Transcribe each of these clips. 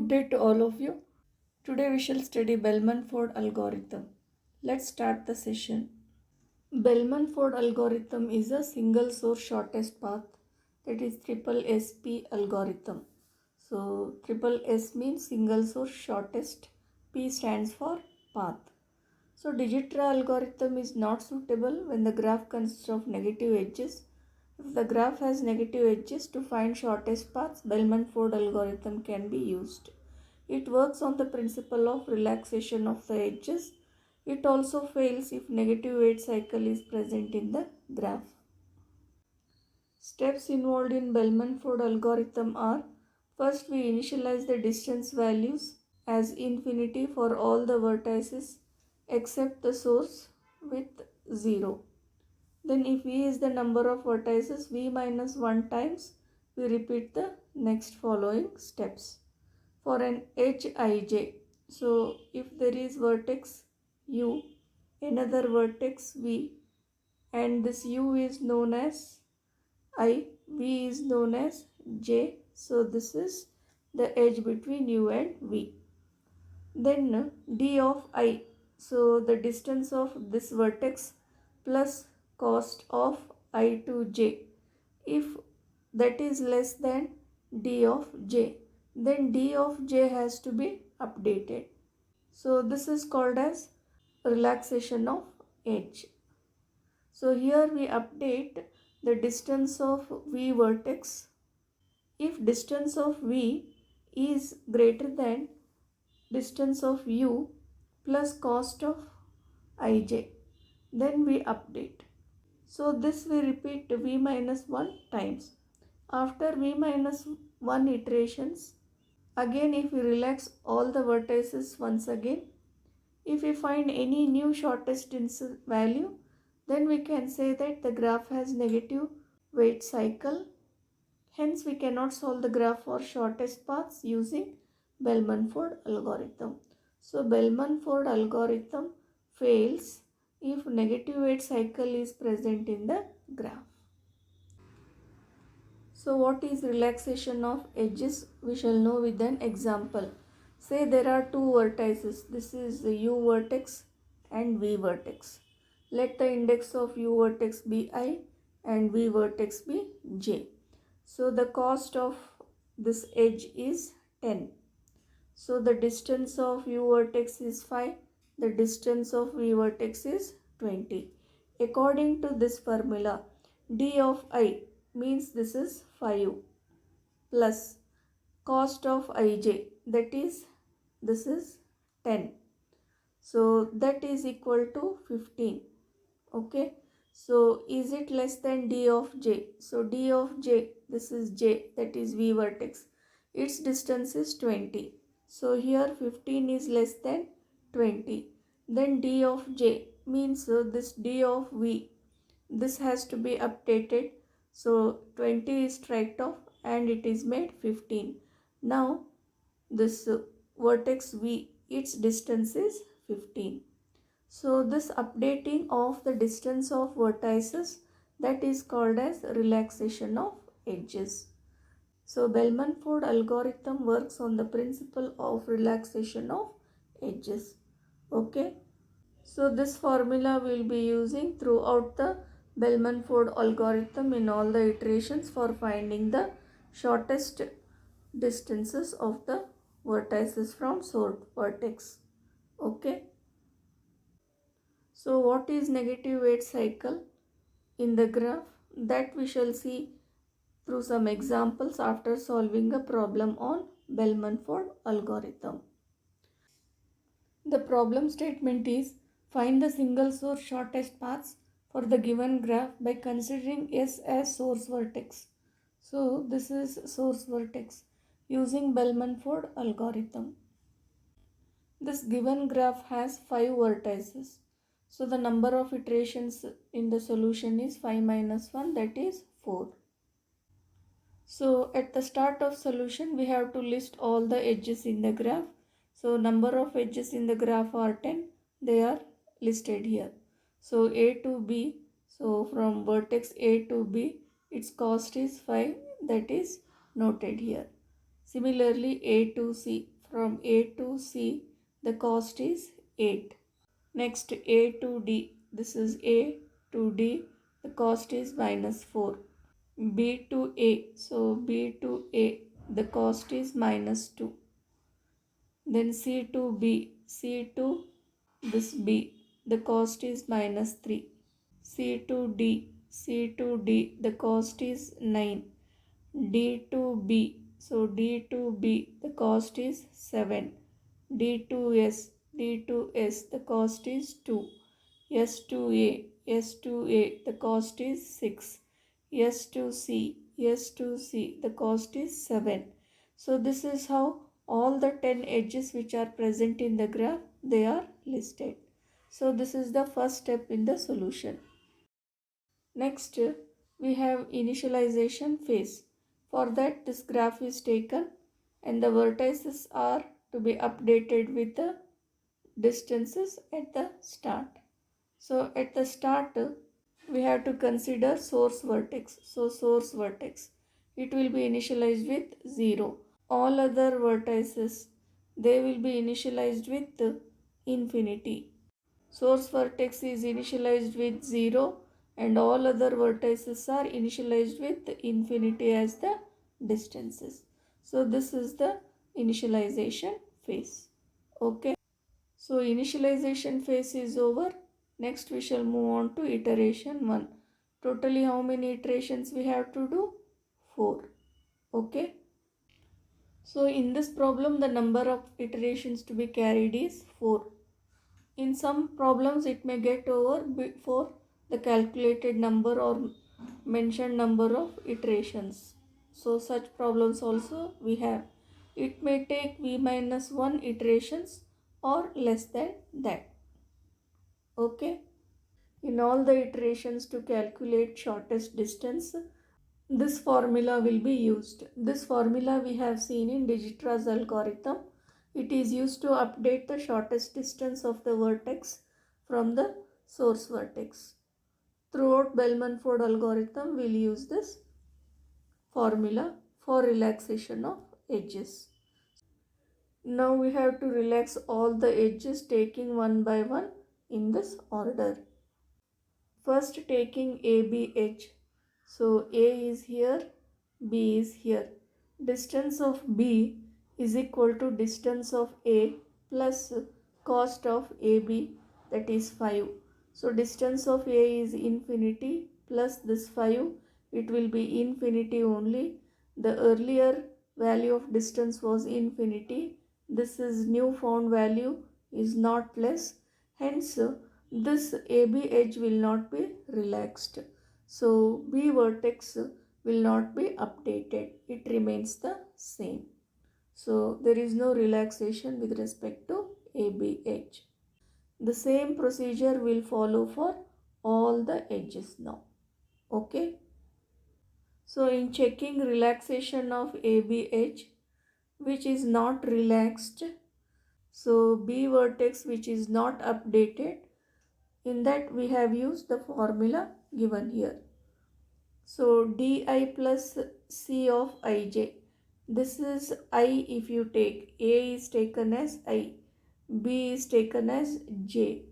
Good day to all of you. Today we shall study Bellman-Ford algorithm. Let's start the session. Bellman-Ford algorithm is a single source shortest path, that is triple SP algorithm. So triple S means single source shortest, P stands for path. So Dijkstra algorithm is not suitable when the graph consists of negative edges. If the graph has negative edges, to find shortest paths, Bellman-Ford algorithm can be used. It works on the principle of relaxation of the edges. It also fails if negative weight cycle is present in the graph. Steps involved in Bellman-Ford algorithm are: first, we initialize the distance values as infinity for all the vertices except the source with 0. Then if v is the number of vertices, v minus 1 times, we repeat the next following steps. For an edge ij, so if there is vertex u, another vertex v, and this u is known as I, v is known as j, so this is the edge between u and v. Then d of I, so the distance of this vertex plus cost of I to j. If that is less than d of j, then d of j has to be updated. So this is called as relaxation of edge. So here we update the distance of v vertex. If distance of v is greater than distance of u plus cost of ij, then we update. So this we repeat v minus 1 times. After v minus 1 iterations, again if we relax all the vertices once again, if we find any new shortest distance value, then we can say that the graph has negative weight cycle. Hence we cannot solve the graph for shortest paths using Bellman-Ford algorithm. So Bellman-Ford algorithm fails if negative weight cycle is present in the graph. So what is relaxation of edges? We shall know with an example. Say there are two vertices. This is the u vertex and v vertex. Let the index of u vertex be I and v vertex be j. So the cost of this edge is 10. So the distance of u vertex is 5. The distance of v vertex is 20. According to this formula, d of I means this is 5 plus cost of ij, that is this is 10. So that is equal to 15. Okay. So is it less than d of j? So d of j, this is j, that is v vertex. Its distance is 20. So here 15 is less than 20. Then d of j means this d of v, this has to be updated. So 20 is striked off and it is made 15. Now this vertex v, its distance is 15. So this updating of the distance of vertices, that is called as relaxation of edges. So Bellman-Ford algorithm works on the principle of relaxation of edges. Okay. So this formula we will be using throughout the Bellman-Ford algorithm in all the iterations for finding the shortest distances of the vertices from source vertex. Okay. So what is negative weight cycle in the graph? That we shall see through some examples after solving a problem on Bellman-Ford algorithm. The problem statement is: find the single source shortest paths for the given graph by considering S as source vertex. So this is source vertex using Bellman-Ford algorithm. This given graph has 5 vertices. So the number of iterations in the solution is 5 minus 1, that is 4. So at the start of solution we have to list all the edges in the graph. So number of edges in the graph are 10. They are listed here. So A to B, so from vertex A to B, its cost is 5, that is noted here. Similarly A to C, From A to C, the cost is 8. Next, A to D. This is A to D. The cost is minus 4. B to A. So B to A. The cost is minus 2. Then C to B. C to this B. The cost is minus 3. C to D. C to D. The cost is 9. D to B. So D to B. The cost is 7. D to S. D to S. The cost is 2. S to A. S to A. The cost is 6. S to C. S to C. The cost is 7. So this is how all the 10 edges which are present in the graph, they are listed. So this is the first step in the solution. Next, we have initialization phase. For that, this graph is taken and the vertices are to be updated with the distances at the start. So at the start, we have to consider source vertex. So source vertex, it will be initialized with 0. All other vertices, they will be initialized with infinity. Source vertex is initialized with 0 and all other vertices are initialized with infinity as the distances. So this is the initialization phase. Okay. So initialization phase is over. Next we shall move on to iteration 1. Totally how many iterations we have to do? 4. Okay. So in this problem the number of iterations to be carried is 4. In some problems it may get over before the calculated number or mentioned number of iterations. So such problems also we have. It may take v minus 1 iterations or less than that. Okay. In all the iterations to calculate shortest distance, this formula will be used. This formula we have seen in Dijkstra's algorithm. It is used to update the shortest distance of the vertex from the source vertex. Throughout Bellman-Ford algorithm, we will use this formula for relaxation of edges. Now we have to relax all the edges taking one by one in this order. First taking AB edge. So A is here, B is here. Distance of B is equal to distance of A plus cost of AB, that is 5. So distance of A is infinity plus this 5. It will be infinity only. The earlier value of distance was infinity. This is new found value is not less. Hence this AB edge will not be relaxed. So B vertex will not be updated. It remains the same. So there is no relaxation with respect to AB edge. The same procedure will follow for all the edges now. Okay. So in checking relaxation of AB edge which is not relaxed, so B vertex which is not updated, in that we have used the formula given here. So di plus c of ij. This is I if you take. A is taken as I. B is taken as j.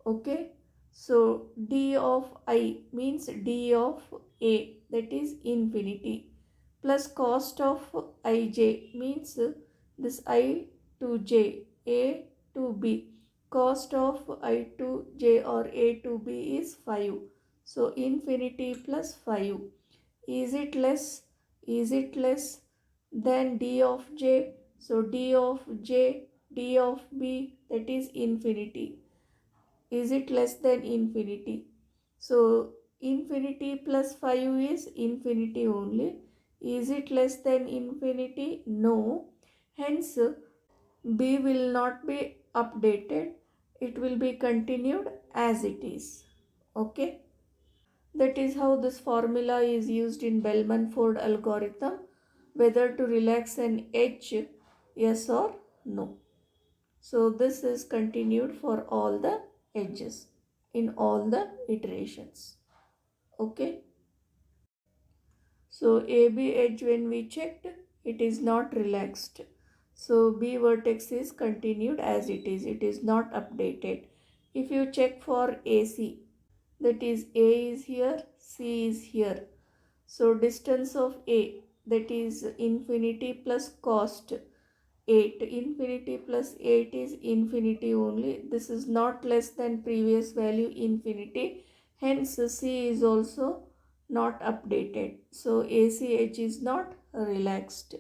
Okay. So d of I means d of A, that is infinity, plus cost of ij means this I to j, A to B. Cost of I to j or A to B is 5. So infinity plus 5. Is it less? Is it less than d of j? So d of j, d of B, that is infinity. Is it less than infinity? So infinity plus 5 is infinity only. Is it less than infinity? No. Hence B will not be updated. It will be continued as it is. Okay. That is how this formula is used in Bellman-Ford algorithm, whether to relax an edge, yes or no. So this is continued for all the edges in all the iterations. Okay. So AB edge when we checked, it is not relaxed. So B vertex is continued as it is not updated. If you check for AC, that is A is here, C is here. So distance of A, that is infinity plus cost 8. Infinity plus 8 is infinity only. This is not less than previous value infinity. Hence C is also not updated. So AC edge is not relaxed.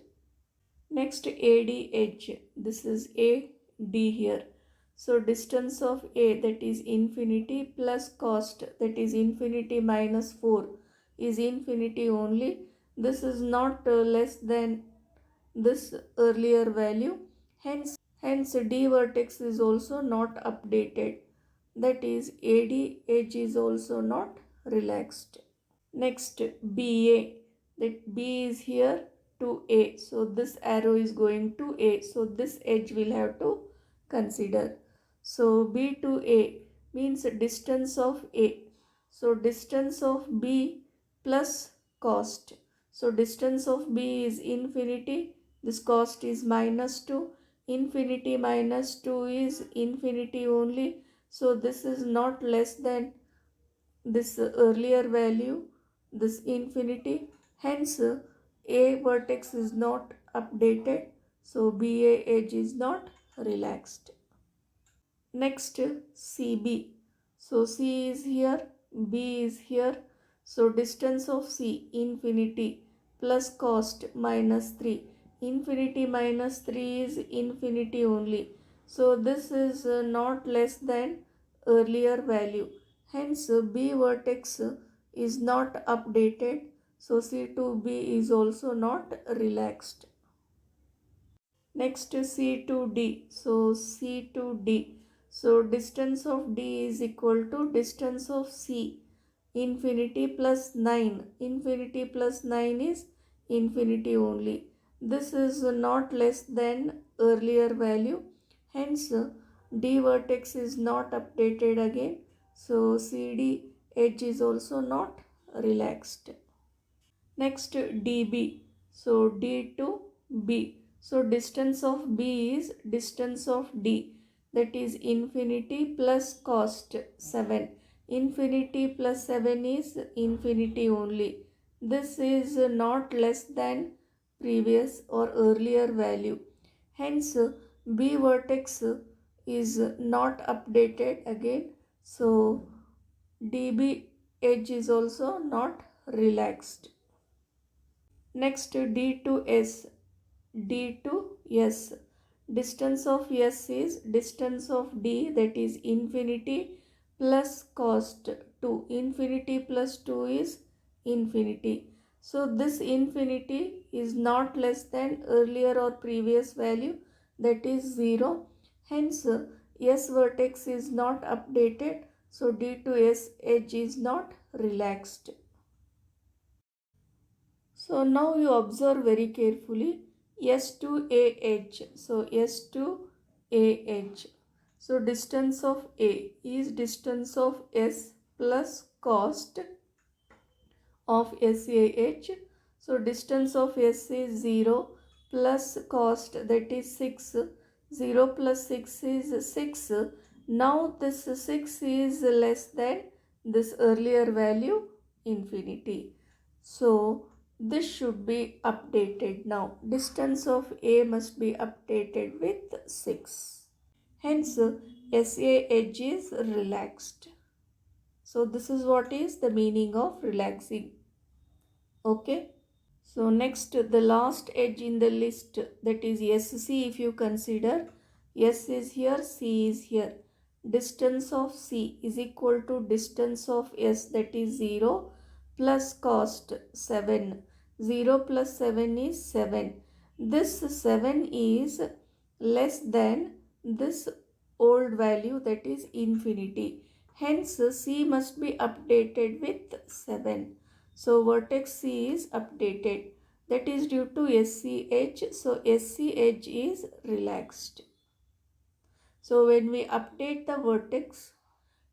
Next AD edge. This is AD here. So distance of A, that is infinity, plus cost, that is infinity minus 4, is infinity only. This is not less than this earlier value. Hence D vertex is also not updated. That is AD edge is also not relaxed. Next BA, that B is here to A. So this arrow is going to A. So this edge will have to consider. So B to A means distance of A. So distance of B plus cost. So distance of B is infinity. This cost is minus 2. Infinity minus 2 is infinity only. So this is not less than this earlier value, this infinity. Hence A vertex is not updated. So BA edge is not relaxed. Next CB. So C is here, B is here. So distance of C infinity plus cost minus 3. Infinity minus 3 is infinity only. So this is not less than earlier value. Hence B vertex is not updated. So C to B is also not relaxed. Next C to D. So C to D. So distance of D is equal to distance of C. Infinity plus 9. Infinity plus 9 is infinity only. This is not less than earlier value. Hence D vertex is not updated again. So CD edge is also not relaxed. Next dB. So D to B. So distance of B is distance of D, that is infinity plus cost 7. Infinity plus 7 is infinity only. This is not less than previous or earlier value. Hence B vertex is not updated again. So dB edge is also not relaxed. Next D to S. D to S. Distance of S is distance of D, that is infinity plus cost 2. Infinity plus 2 is infinity. So this infinity is not less than earlier or previous value, that is 0. Hence S vertex is not updated. So D to S edge is not relaxed. So now you observe very carefully S to A edge. So S to A edge. So distance of A is distance of S plus cost of SAH. So distance of S is 0 plus cost, that is 6. 0 plus 6 is 6. Now this 6 is less than this earlier value infinity. So this should be updated now. Distance of A must be updated with 6. Hence SA edge is relaxed. So this is what is the meaning of relaxing. Okay. So next, the last edge in the list, that is SC. If you consider, S is here, C is here. Distance of C is equal to distance of S, that is 0 plus cost 7. 0 plus 7 is 7. This 7 is less than this old value, that is infinity. Hence C must be updated with 7. So vertex C is updated. That is due to SC edge. So SC edge is relaxed. So when we update the vertex,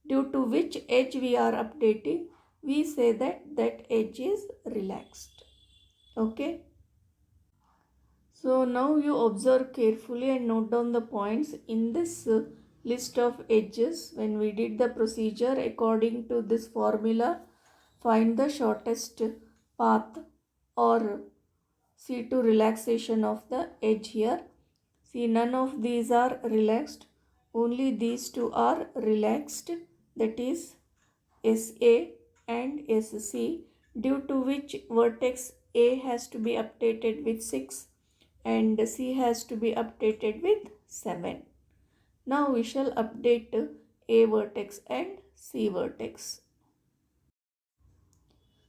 due to which edge we are updating, we say that that edge is relaxed. Okay. So now you observe carefully and note down the points in this list of edges. When we did the procedure according to this formula, find the shortest path or see to relaxation of the edge here. See, none of these are relaxed, only these two are relaxed, that is SA and SC, due to which vertex A has to be updated with 6 and C has to be updated with 7. Now we shall update A vertex and C vertex.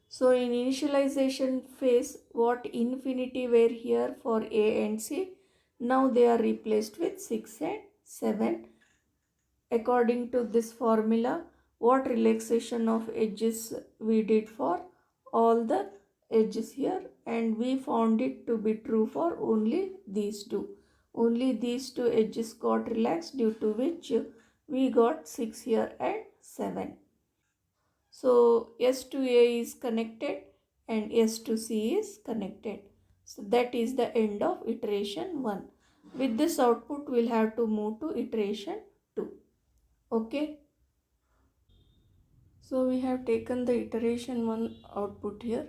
So in initialization phase, what infinity were here for A and C, now they are replaced with 6 and 7. According to this formula, what relaxation of edges we did for all the edges here, and we found it to be true for only these two. Only these two edges got relaxed, due to which we got 6 here and 7. So S to A is connected and S to C is connected. So that is the end of iteration 1. With this output, we'll have to move to iteration 2. Okay. So we have taken the iteration 1 output here.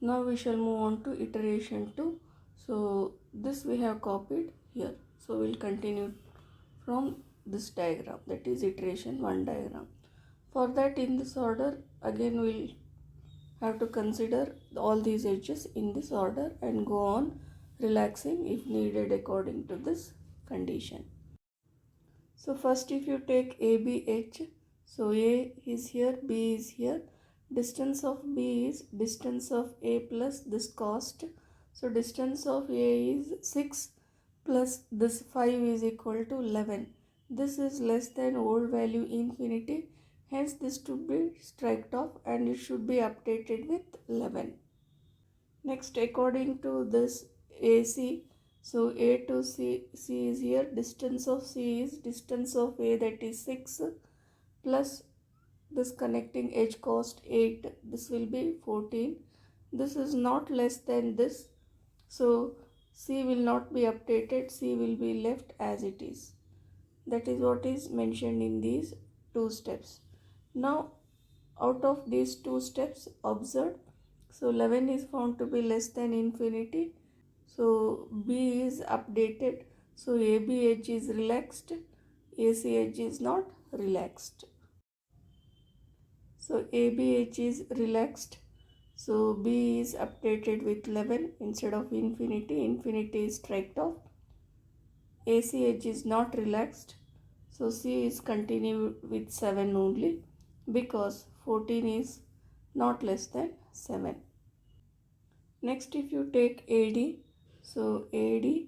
Now we shall move on to iteration 2. So this we have copied here. So we'll continue from this diagram, that is iteration 1 diagram. For that, in this order, again we'll have to consider all these edges in this order and go on relaxing if needed according to this condition. So first, if you take ABH, so A is here, B is here. Distance of B is distance of A plus this cost. So distance of A is 6 plus this 5 is equal to 11. This is less than old value infinity. Hence this should be striked off and it should be updated with 11. Next, according to this AC, so A to C is here, distance of C is distance of A, that is 6 plus this connecting edge cost 8, this will be 14. This is not less than this, so C will not be updated, C will be left as it is. That is what is mentioned in these two steps. Now out of these two steps, observe, so 11 is found to be less than infinity, so B is updated, so AB edge is relaxed, AC edge is not relaxed. So AB edge is relaxed, so B is updated with 11 instead of infinity, infinity is striked off. AC edge is not relaxed, so C is continued with 7 only, because 14 is not less than 7. Next, if you take AD, so AD,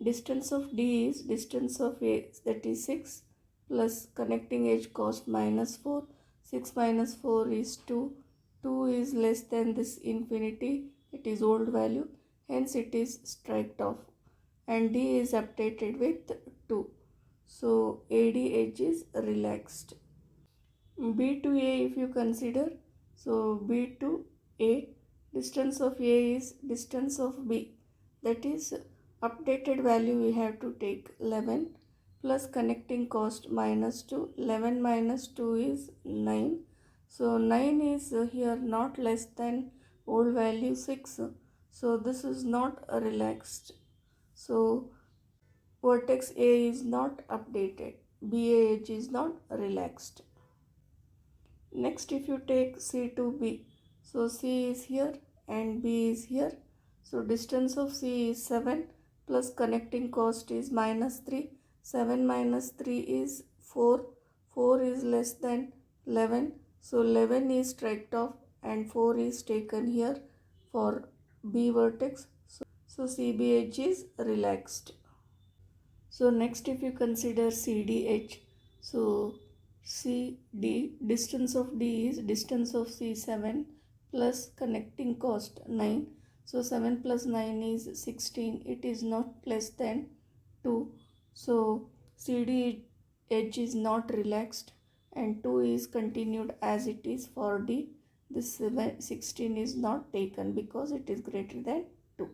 distance of D is distance of A, that is 6 plus connecting edge cost minus 4. 6 minus 4 is 2. 2 is less than this infinity, it is old value, hence it is striked off, and D is updated with 2. So AD edge is relaxed. B to A, if you consider, so B to A, distance of A is distance of B, that is updated value we have to take 11 plus connecting cost minus 2. 11 minus 2 is 9. So 9 is here not less than old value 6. So this is not relaxed. So vertex A is not updated. BA edge is not relaxed. Next, if you take C to B, so C is here and B is here. So distance of C is 7 plus connecting cost is minus 3. 7 minus 3 is 4. 4 is less than 11. So 11 is striked off and 4 is taken here for B vertex. So CB edge is relaxed. So next, if you consider CDH, so CD, distance of D is distance of C 7 plus connecting cost 9. So 7 plus 9 is 16. It is not less than 2. So CD edge is not relaxed and 2 is continued as it is for D. This 16 is not taken because it is greater than 2.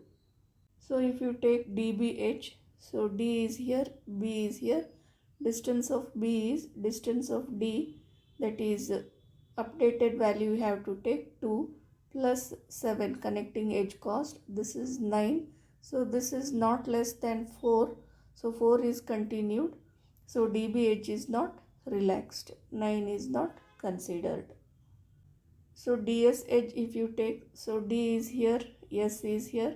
So if you take dbh, so d is here, b is here, distance of b is distance of d, that is updated value you have to take 2 plus 7 connecting edge cost, this is 9. So this is not less than 4, so 4 is continued, so dbh is not relaxed, 9 is not considered. So ds edge if you take, so d is here, s is here,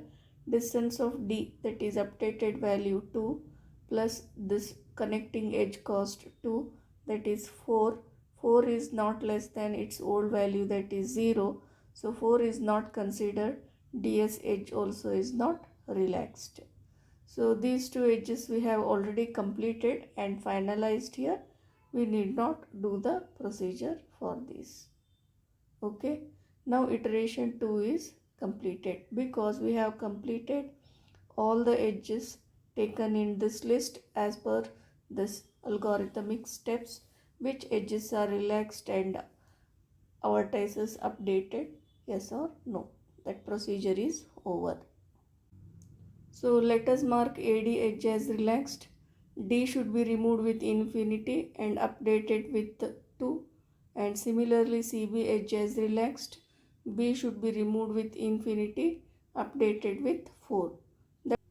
distance of d, that is updated value 2 plus this connecting edge cost 2, that is 4. 4 is not less than its old value, that is 0. So 4 is not considered. ds edge also is not relaxed. So these two edges we have already completed and finalized here. We need not do the procedure for this. Okay, now iteration 2 is completed because we have completed all the edges taken in this list as per this algorithmic steps, which edges are relaxed and vertices updated, yes or no. That procedure is over. So let us mark AD edge as relaxed. D should be removed with infinity and updated with 2. And similarly CB edge as relaxed. B should be removed with infinity, updated with 4.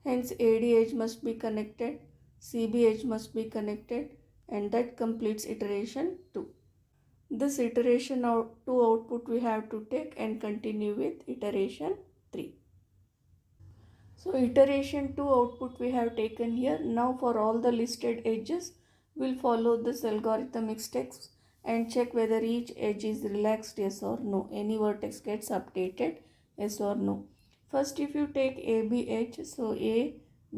Hence AD edge must be connected, CB edge must be connected, and that completes iteration 2. This iteration 2 output we have to take and continue with iteration 3. So iteration 2 output we have taken here. Now for all the listed edges, we'll follow this algorithmic steps and check whether each edge is relaxed, yes or no. Any vertex gets updated, yes or no. First if you take AB edge, so A,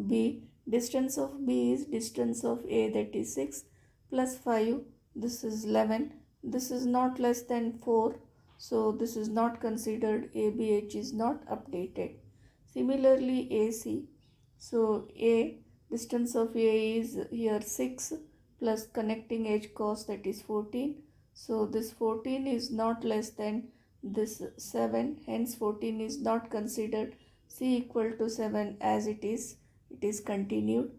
B, distance of B is distance of A, that is 6 plus 5, this is 11. This is not less than 4, so this is not considered. AB edge is not updated. Similarly AC, so A, distance of A is here 6 plus connecting edge cost, that is 14. So this 14 is not less than this 7, hence 14 is not considered. C equal to 7 as it is continued.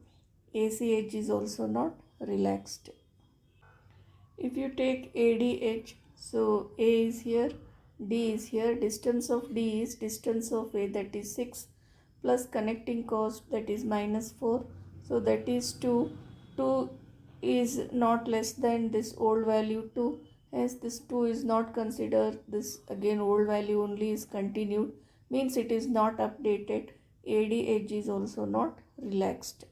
AC edge is also not relaxed. If you take ADH, so A is here, D is here, distance of D is distance of A, that is 6 plus connecting cost, that is minus 4, so that is 2. 2 is not less than this old value 2, hence this 2 is not considered. This again old value only is continued, means it is not updated. ADH is also not relaxed.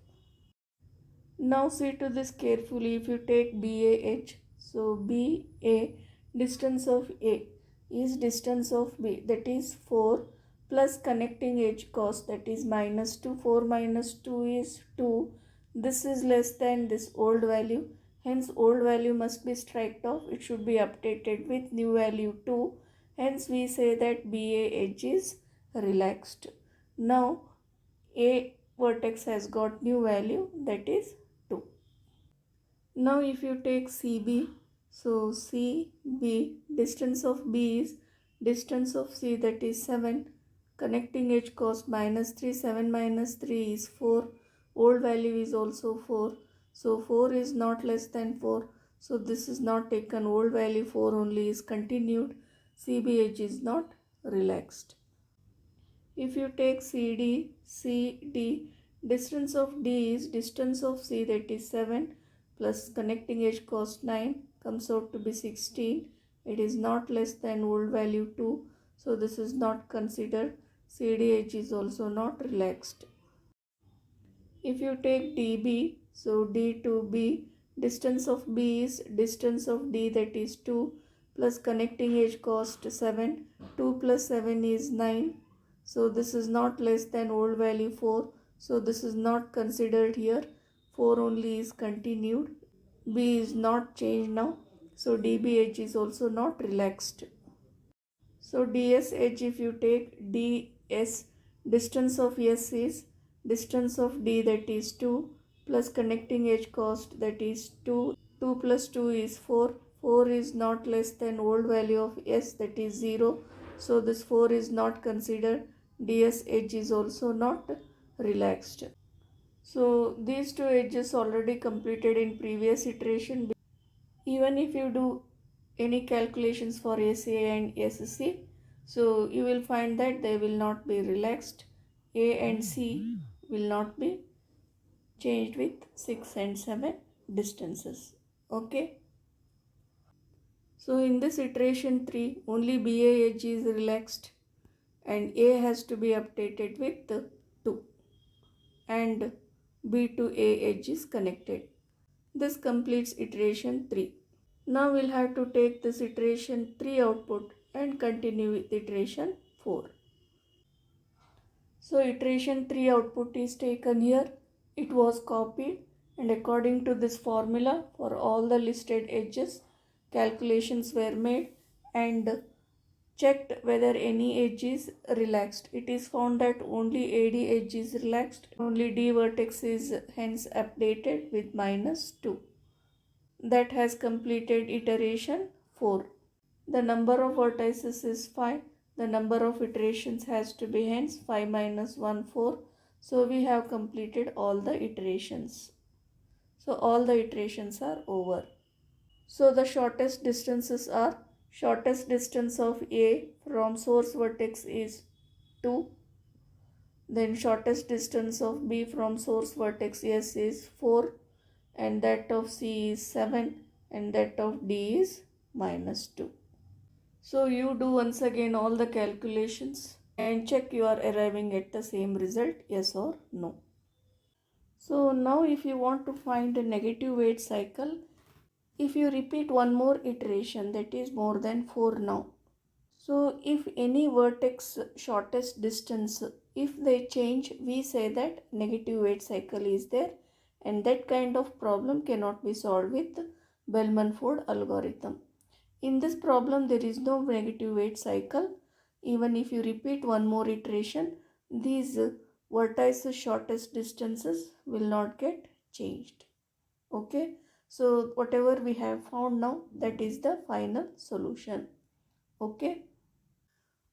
Now see to this carefully. If you take BAH, so BA, distance of A is distance of B, that is 4 plus connecting edge cost, that is minus 2. 4 minus 2 is 2. This is less than this old value, hence old value must be striked off. It should be updated with new value 2. Hence we say that BA edge is relaxed. Now A vertex has got new value, that is 2. Now if you take CB, so CB, distance of B is distance of C, that is 7, connecting edge cost minus 3, 7 minus 3 is 4, old value is also 4, so 4 is not less than 4, so this is not taken, old value 4 only is continued. CB edge is not relaxed. If you take CD, CD, distance of D is distance of C, that is 7 plus connecting edge cost 9, comes out to be 16. It is not less than old value 2, so this is not considered. CD edge is also not relaxed. If you take DB, so D to B, distance of B is distance of D, that is 2 plus connecting edge cost 7. 2 plus 7 is 9. So this is not less than old value 4. So this is not considered here. 4 only is continued. B is not changed now. So DB is also not relaxed. So DS edge, if you take DS, distance of S is distance of D, that is 2 plus connecting edge cost, that is 2. 2 plus 2 is 4. 4 is not less than old value of S, that is 0. So this 4 is not considered. DS edge is also not relaxed. So these two edges already completed in previous iteration. Even if you do any calculations for SA and SC, so you will find that they will not be relaxed. A and C will not be changed with 6 and 7 distances. Okay. So in this iteration 3, only BA edge is relaxed and A has to be updated with 2 and B to A edge is connected. This completes iteration 3. Now we'll have to take this iteration 3 output and continue with iteration 4. So iteration 3 output is taken here. It was copied and according to this formula for all the listed edges, calculations were made and checked whether any edge is relaxed. It is found that only AD edge is relaxed. Only D vertex is hence updated with -2. That has completed iteration 4. The number of vertices is 5. The number of iterations has to be hence 5 minus 1, 4. So we have completed all the iterations. So all the iterations are over. So the shortest distances are, shortest distance of A from source vertex is 2. Then shortest distance of B from source vertex S is 4. And that of C is 7. And that of D is -2. So you do once again all the calculations and check you are arriving at the same result, yes or no. So now if you want to find a negative weight cycle, if you repeat one more iteration, that is more than 4 now. So if any vertex shortest distance, if they change, we say that negative weight cycle is there, and that kind of problem cannot be solved with Bellman-Ford algorithm. In this problem, there is no negative weight cycle. Even if you repeat one more iteration, these vertices shortest distances will not get changed. Okay. So whatever we have found now, that is the final solution. Okay.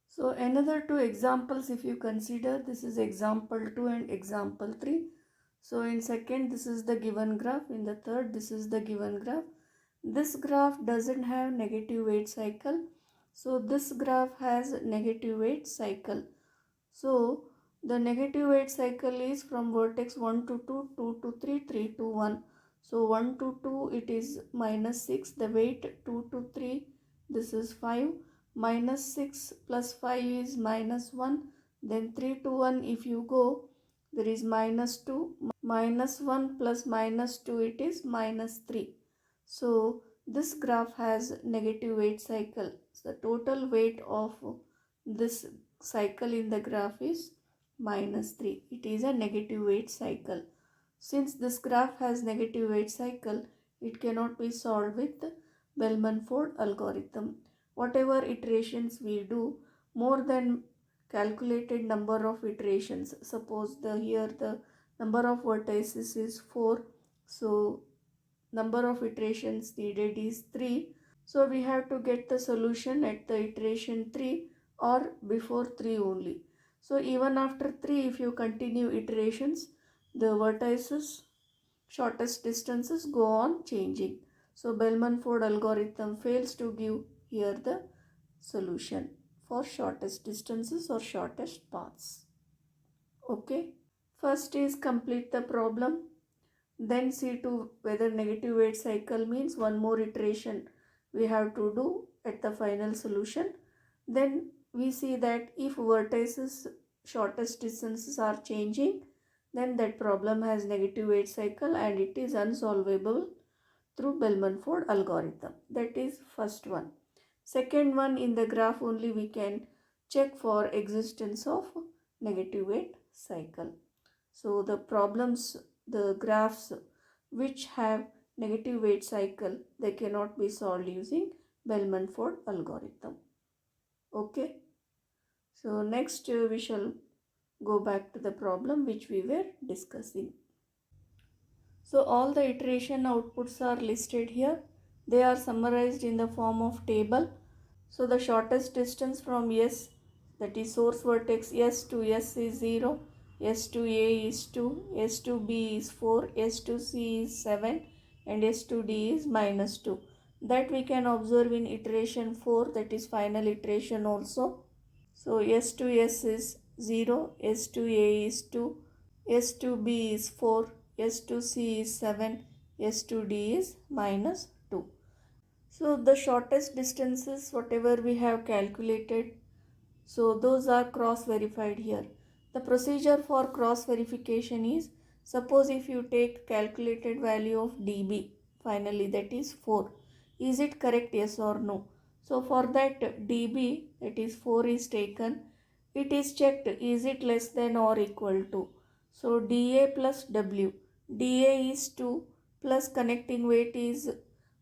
So another two examples, if you consider, this is example 2 and example 3. So in second, this is the given graph. In the third, this is the given graph. This graph doesn't have negative weight cycle. So this graph has negative weight cycle. So the negative weight cycle is from vertex 1 to 2, 2 to 3, 3 to 1. So 1 to 2 it is -6. The weight 2 to 3, this is 5. -6 plus 5 is -1. Then 3 to 1 if you go, there is -2. -1 plus -2 it is -3. So this graph has negative weight cycle. So the total weight of this cycle in the graph is -3. It is a negative weight cycle. Since this graph has negative weight cycle, it cannot be solved with Bellman-Ford algorithm. Whatever iterations we do, more than calculated number of iterations, suppose here the number of vertices is 4, so number of iterations needed is 3. So we have to get the solution at the iteration 3 or before 3 only. So even after 3, if you continue iterations, the vertices shortest distances go on changing. So Bellman-Ford algorithm fails to give here the solution for shortest distances or shortest paths. Okay. First is complete the problem. Then see to whether negative weight cycle means one more iteration we have to do at the final solution. Then we see that if vertices shortest distances are changing, then that problem has negative weight cycle and it is unsolvable through Bellman-Ford algorithm. That is first one. Second one, in the graph only we can check for existence of negative weight cycle. So the problems, the graphs which have negative weight cycle, they cannot be solved using Bellman-Ford algorithm. Okay. So next we shall go back to the problem which we were discussing. So all the iteration outputs are listed here. They are summarized in the form of table. So the shortest distance from S, that is source vertex S to S, is 0. S to A is 2, S to B is 4, S to C is 7, and S to D is minus 2. That we can observe in iteration 4, that is final iteration also. So S to S is 0, S to A is 2, S to B is 4, S to C is 7, S to D is minus 2. So the shortest distances whatever we have calculated, so those are cross verified here. The procedure for cross verification is, suppose if you take calculated value of dB finally, that is 4, is it correct, yes or no? So for that dB, that is 4 is taken, it is checked, is it less than or equal to. So dA plus W, dA is 2 plus connecting weight is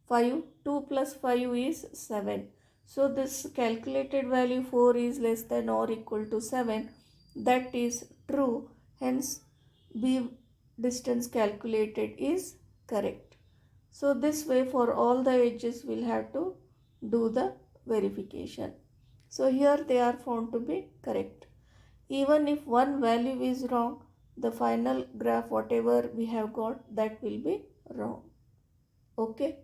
5, 2 plus 5 is 7. So this calculated value 4 is less than or equal to 7. That is true. Hence B distance calculated is correct. So this way for all the edges we'll have to do the verification. So here they are found to be correct. Even if one value is wrong, the final graph whatever we have got, that will be wrong. Okay.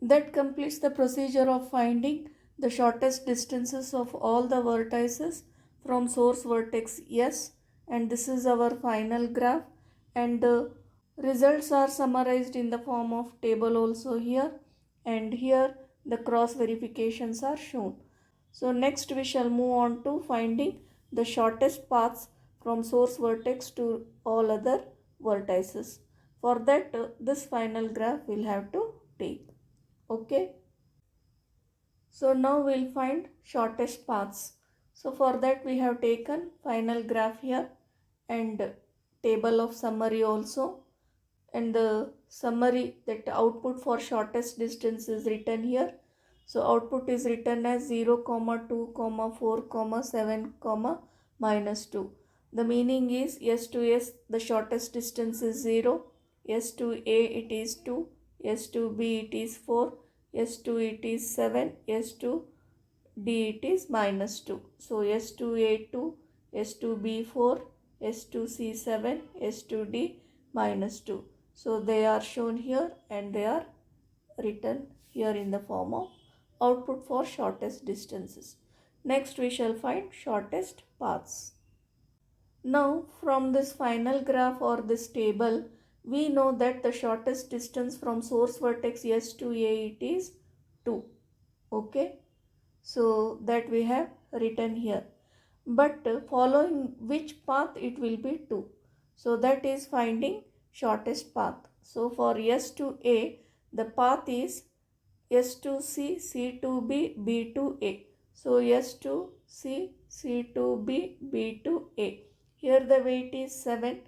That completes the procedure of finding the shortest distances of all the vertices from source vertex S, and this is our final graph, and the results are summarized in the form of table also here, and here the cross verifications are shown. So next we shall move on to finding the shortest paths from source vertex to all other vertices. For that this final graph we'll have to take. Okay. So now we'll find shortest paths. So for that we have taken final graph here and table of summary also, and the summary, that output for shortest distance is written here. So output is written as 0, 2, 4, 7, minus 2. The meaning is S to S the shortest distance is 0, S to A it is 2, S to B it is 4, S to it is 7, S to D it is minus 2. So S to A 2, S to B 4, S to C 7, S to D minus 2. So they are shown here and they are written here in the form of output for shortest distances. Next we shall find shortest paths. Now from this final graph or this table, we know that the shortest distance from source vertex S to A it is 2. Okay. So that we have written here. But following which path it will be 2. So that is finding shortest path. So for S to A, the path is S to C, C to B, B to A. So S to C, C to B, B to A. Here the weight is 7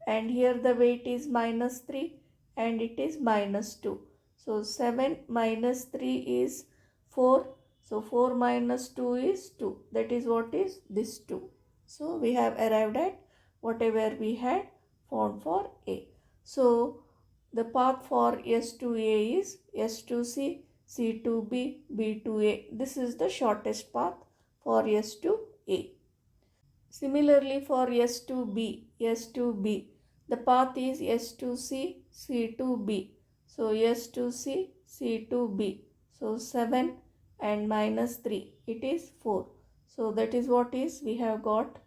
and here the weight is minus 3 and it is minus 2. So 7 minus 3 is 4. So 4 minus 2 is 2. That is what is this 2. So we have arrived at whatever we had found for A. So the path for S to A is S to C, C to B, B to A. This is the shortest path for S to A. Similarly for S to B, the path is S to C, C to B. So S to C, C to B. So 7 and minus 3, it is 4. So that is what is we have got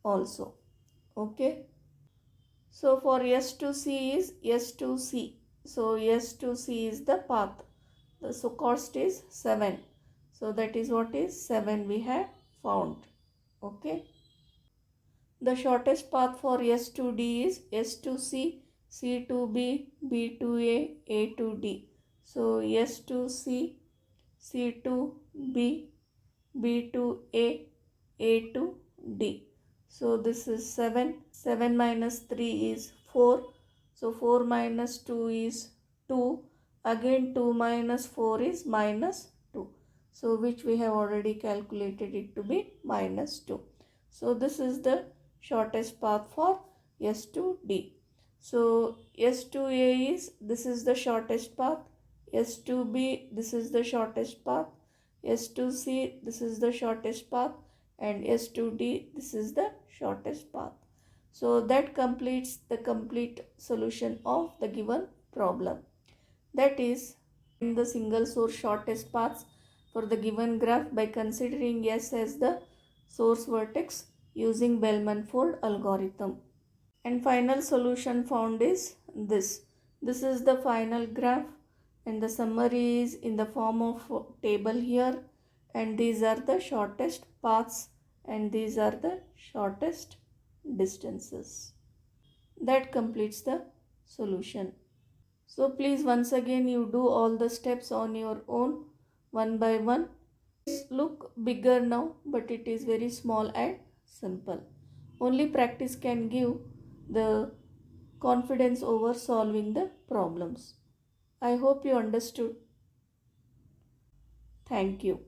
also. Okay. So for S to C is S to C. So S to C is the path. So cost is 7. So that is what is 7 we have found. Okay. The shortest path for S to D is S to C, C to B, B to A to D. So S to C, C to B, B to A to D. So this is 7. 7 minus 3 is 4. So 4 minus 2 is 2. Again 2 minus 4 is minus 2. So which we have already calculated it to be minus 2. So this is the shortest path for S to D. So S to A is, this is the shortest path. S to B, this is the shortest path. S to C, this is the shortest path, and S to D, this is the shortest path. So that completes the complete solution of the given problem. That is, in the single source shortest paths for the given graph by considering S as the source vertex using Bellman-Ford algorithm. And final solution found is this. This is the final graph, and the summary is in the form of table here, and these are the shortest paths and these are the shortest distances. That completes the solution. So please once again you do all the steps on your own one by one. It look bigger now, but it is very small and simple. Only practice can give the confidence over solving the problems. I hope you understood. Thank you.